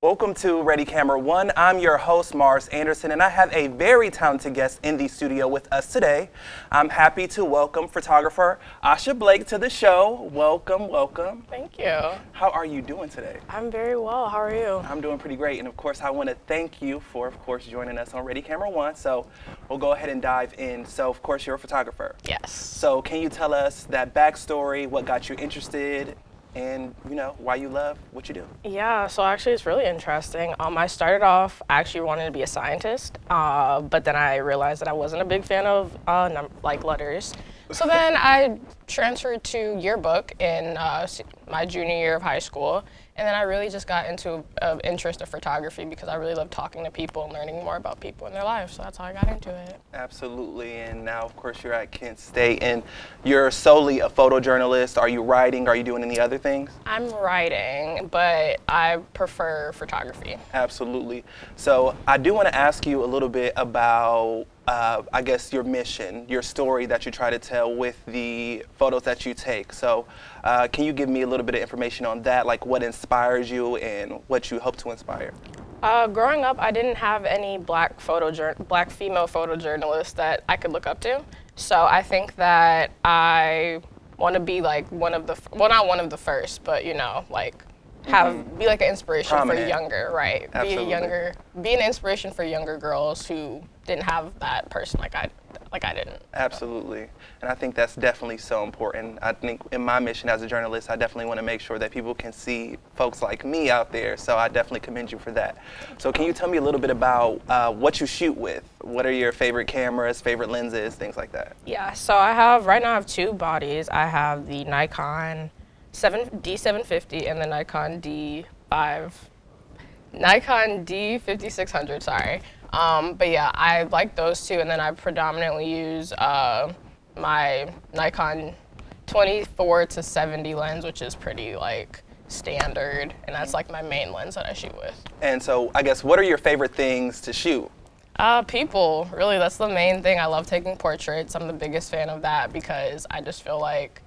Welcome to Ready Camera One. I'm your host, Mars Anderson, and I have a very talented guest in the studio with us today. I'm happy to welcome photographer Asha Blake to the show. Welcome, welcome. Thank you. How are you doing today? I'm very well. How are you? I'm doing pretty great, and of course, I want to thank you for, joining us on Ready Camera One. So we'll go ahead and dive in. So, of course, you're a photographer. Yes. So can you tell us that backstory, what got you interested, and why you love what you do? Yeah, so actually it's really interesting. I started off actually wanting to be a scientist, but then I realized that I wasn't a big fan of letters. So then I transferred to yearbook in my junior year of high school, and then I really just got into an interest of photography because I really love talking to people and learning more about people in their lives, so that's how I got into it. Absolutely, and now of course you're at Kent State, and you're solely a photojournalist. Are you writing? Are you doing any other things? I'm writing, but I prefer photography. Absolutely. So I do want to ask you a little bit about I guess your mission, your story that you try to tell with the photos that you take. So can you give me a little bit of information on that, like what inspires you and what you hope to inspire? Growing up, I didn't have any black female photojournalists that I could look up to. So I think that I want to be like not one of the first, but be like an inspiration Prominent. for younger, right? Absolutely. Be an inspiration for younger girls who didn't have that person like I didn't. Absolutely, and I think that's definitely so important. I think in my mission as a journalist, I definitely want to make sure that people can see folks like me out there, so I definitely commend you for that. So can you tell me a little bit about what you shoot with? What are your favorite cameras, favorite lenses, things like that? Yeah, so right now I have two bodies. I have the Nikon D750 and the Nikon D5600, sorry. But yeah, I like those two, and then I predominantly use my Nikon 24 to 70 lens, which is pretty standard, and that's my main lens that I shoot with. And so I guess what are your favorite things to shoot? People, really, that's the main thing. I love taking portraits. I'm the biggest fan of that because I just feel like,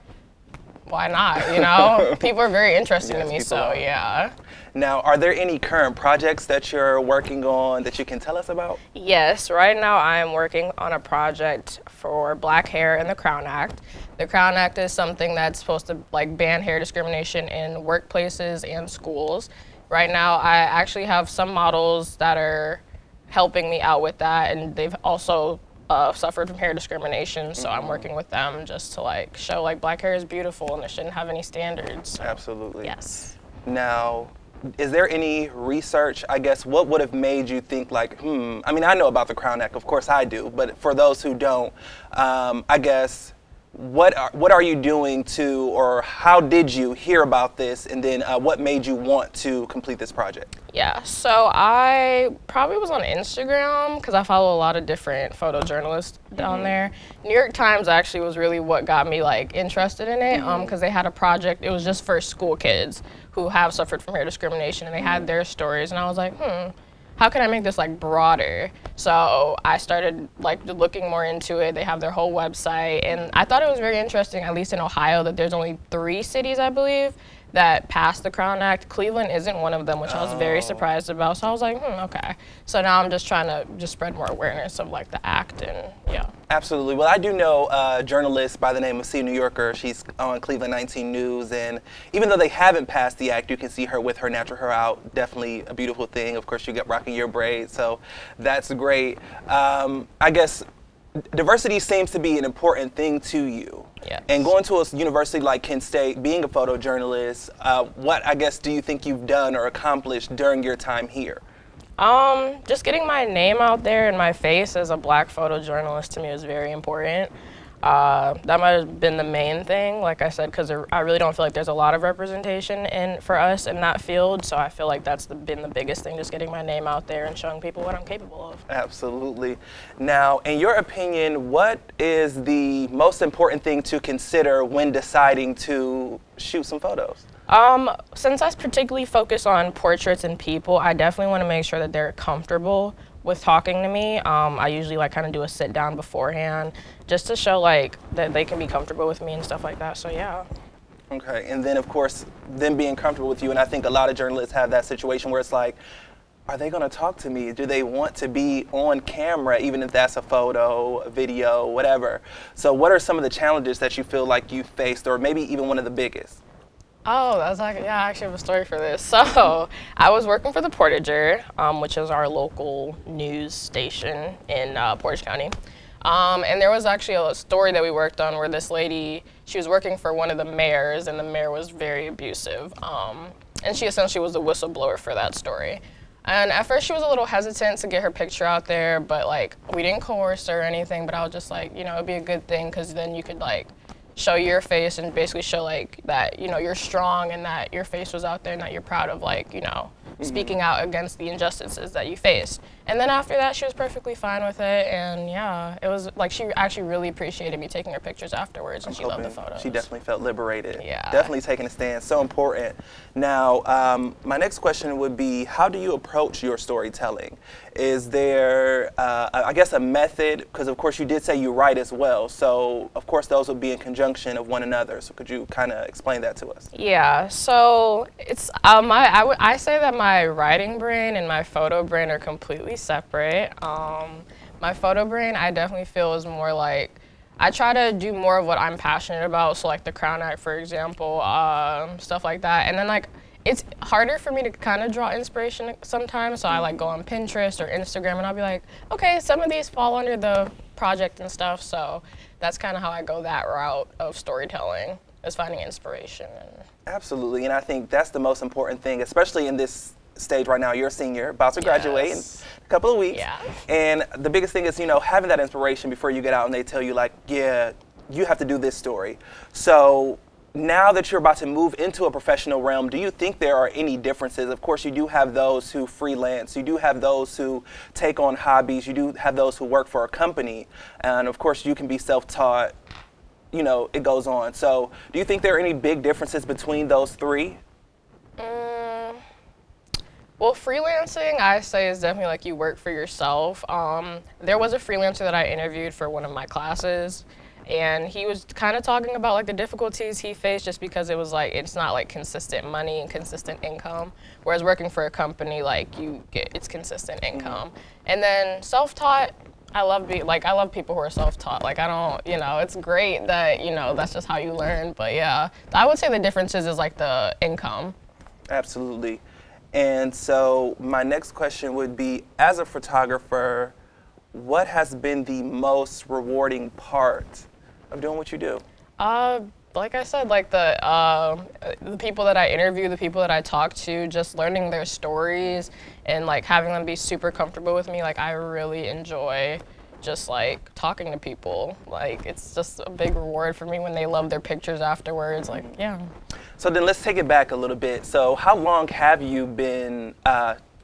why not, People are very interesting to me, so yeah. Now, are there any current projects that you're working on that you can tell us about? Yes, right now I am working on a project for Black Hair and the Crown Act. The Crown Act is something that's supposed to ban hair discrimination in workplaces and schools. Right now I actually have some models that are helping me out with that, and they've also suffered from hair discrimination, so I'm working with them just to show Black hair is beautiful and it shouldn't have any standards. So. Absolutely. Yes. Now, is there any research, I guess, what would have made you think I mean, I know about the Crown Act, of course I do, but for those who don't, I guess, what are you doing to, or how did you hear about this, and then what made you want to complete this project? Yeah, so I probably was on Instagram because I follow a lot of different photojournalists down there. New York Times actually was really what got me interested in it because they had a project. It was just for school kids who have suffered from hair discrimination, and they had their stories, and I was like, how can I make this broader? So I started looking more into it. They have their whole website, and I thought it was very interesting, at least in Ohio, that there's only 3 cities, I believe, that passed the Crown Act. Cleveland isn't one of them, which I was very surprised about. So I was like, okay. So now I'm just trying to spread more awareness of the act, and yeah. Absolutely. Well, I do know a journalist by the name of C. New Yorker. She's on Cleveland 19 News, and even though they haven't passed the act, you can see her with her natural hair out. Definitely a beautiful thing. Of course, you get rocking your braids, so that's great. I guess diversity seems to be an important thing to you. Yes. And going to a university like Kent State, being a photojournalist, what, I guess, do you think you've done or accomplished during your time here? Just getting my name out there and my face as a Black photojournalist to me is very important. That might have been the main thing, like I said, because I really don't feel like there's a lot of representation for us in that field, so I feel like that's been the biggest thing, just getting my name out there and showing people what I'm capable of. Absolutely. Now, in your opinion, what is the most important thing to consider when deciding to shoot some photos? Since I particularly focus on portraits and people, I definitely want to make sure that they're comfortable with talking to me. I usually kind of do a sit down beforehand just to show that they can be comfortable with me and stuff like that, so yeah. Okay, and then of course, them being comfortable with you, and I think a lot of journalists have that situation where it's like, are they going to talk to me? Do they want to be on camera, even if that's a photo, a video, whatever? So what are some of the challenges that you feel like you faced, or maybe even one of the biggest? Oh, that's like, yeah, I actually have a story for this. So I was working for the Portager, which is our local news station in Portage County. And there was actually a story that we worked on where this lady, she was working for one of the mayors, and the mayor was very abusive. And she essentially was the whistleblower for that story. And at first she was a little hesitant to get her picture out there, but like we didn't coerce her or anything, but I was just like, you know, it'd be a good thing because then you could like show your face and basically show like that, you know, you're strong and that your face was out there and that you're proud of like, you know, speaking out against the injustices that you face. And then after that, she was perfectly fine with it. And yeah, it was like she actually really appreciated me taking her pictures afterwards, and she loved the photos. She definitely felt liberated. Yeah. Definitely taking a stand. So important. Now, my next question would be, how do you approach your storytelling? Is there, I guess, a method? Because of course you did say you write as well. So of course those would be in conjunction of one another. So could you kind of explain that to us? Yeah, so it's I say that my writing brain and my photo brain are completely separate. My photo brain, I definitely feel, is more like I try to do more of what I'm passionate about. So like the Crown Act, for example, stuff like that. And then like it's harder for me to kind of draw inspiration sometimes. So I like go on Pinterest or Instagram, and I'll be like, okay, some of these fall under the project and stuff. So that's kind of how I go that route of storytelling, is finding inspiration. Absolutely, and I think that's the most important thing, especially in this stage right now. You're a senior, about to graduate in a couple of weeks. Yeah. And the biggest thing is, you know, having that inspiration before you get out and they tell you like, yeah, you have to do this story. So now that you're about to move into a professional realm, do you think there are any differences? Of course, you do have those who freelance, you do have those who take on hobbies, you do have those who work for a company, and of course you can be self-taught. You know, it goes on. So do you think there are any big differences between those three? Well, freelancing, I say, is definitely like you work for yourself. There was a freelancer that I interviewed for one of my classes, and he was kind of talking about like the difficulties he faced just because it was like, it's not like consistent money and consistent income. Whereas working for a company, like it's consistent income. And then self-taught, I love people who are self-taught. Like I don't, you know, it's great that, you know, that's just how you learn. But yeah, I would say the differences is like the income. Absolutely. And so my next question would be, as a photographer, what has been the most rewarding part of doing what you do? Like I said, like the people that I interview, the people that I talk to, just learning their stories and like having them be super comfortable with me. Like I really enjoy just like talking to people. Like it's just a big reward for me when they love their pictures afterwards. Like, yeah. So then let's take it back a little bit. So how long have you been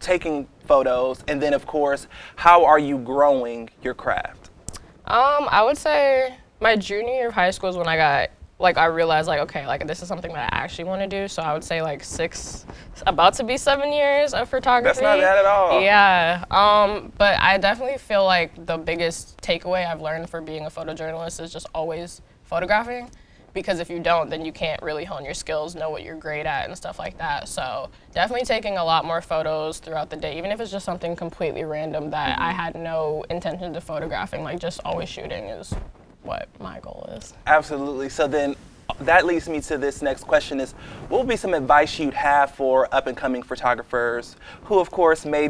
taking photos? And then of course, how are you growing your craft? I would say my junior year of high school is when I realized like, okay, like this is something that I actually want to do. So I would say like about to be 7 years of photography. That's not bad at all. Yeah. But I definitely feel like the biggest takeaway I've learned for being a photojournalist is just always photographing. Because if you don't, then you can't really hone your skills, know what you're great at and stuff like that. So definitely taking a lot more photos throughout the day, even if it's just something completely random that I had no intention of photographing, like just always shooting is what my goal is. Absolutely. So then that leads me to this next question is, what would be some advice you'd have for up and coming photographers who of course you may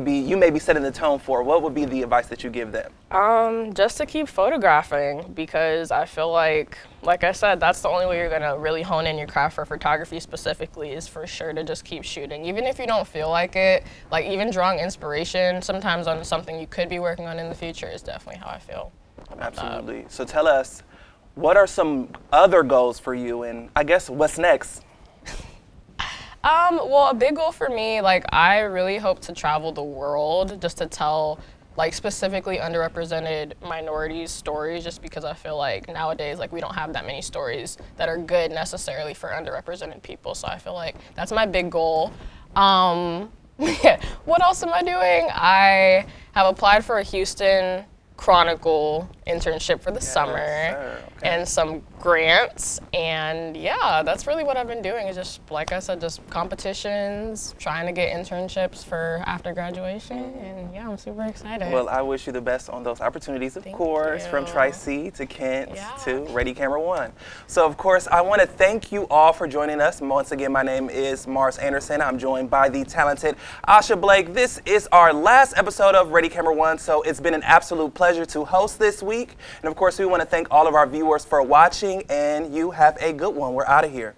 be setting the tone for? What would be the advice that you give them? Just to keep photographing, because I feel like I said, that's the only way you're gonna really hone in your craft for photography specifically, is for sure to just keep shooting. Even if you don't feel like it, like even drawing inspiration sometimes on something you could be working on in the future is definitely how I feel about Absolutely. So tell us, what are some other goals for you, and I guess what's next? Well, a big goal for me, like I really hope to travel the world just to tell like specifically underrepresented minorities stories, just because I feel like nowadays like we don't have that many stories that are good necessarily for underrepresented people. So I feel like that's my big goal. What else am I doing? I have applied for a Houston Chronicle internship for the summer sir. Okay. and some grants. And yeah, that's really what I've been doing is just, like I said, just competitions, trying to get internships for after graduation. And yeah, I'm super excited. Well, I wish you the best on those opportunities, of course, from you. Tri-C to Kent Yeah. to Ready Camera One. So, of course, I want to thank you all for joining us. Once again, my name is Mars Anderson. I'm joined by the talented Asha Blake. This is our last episode of Ready Camera One, so it's been an absolute pleasure to host this week. And, of course, we want to thank all of our viewers for watching, and you have a good one. We're out of here.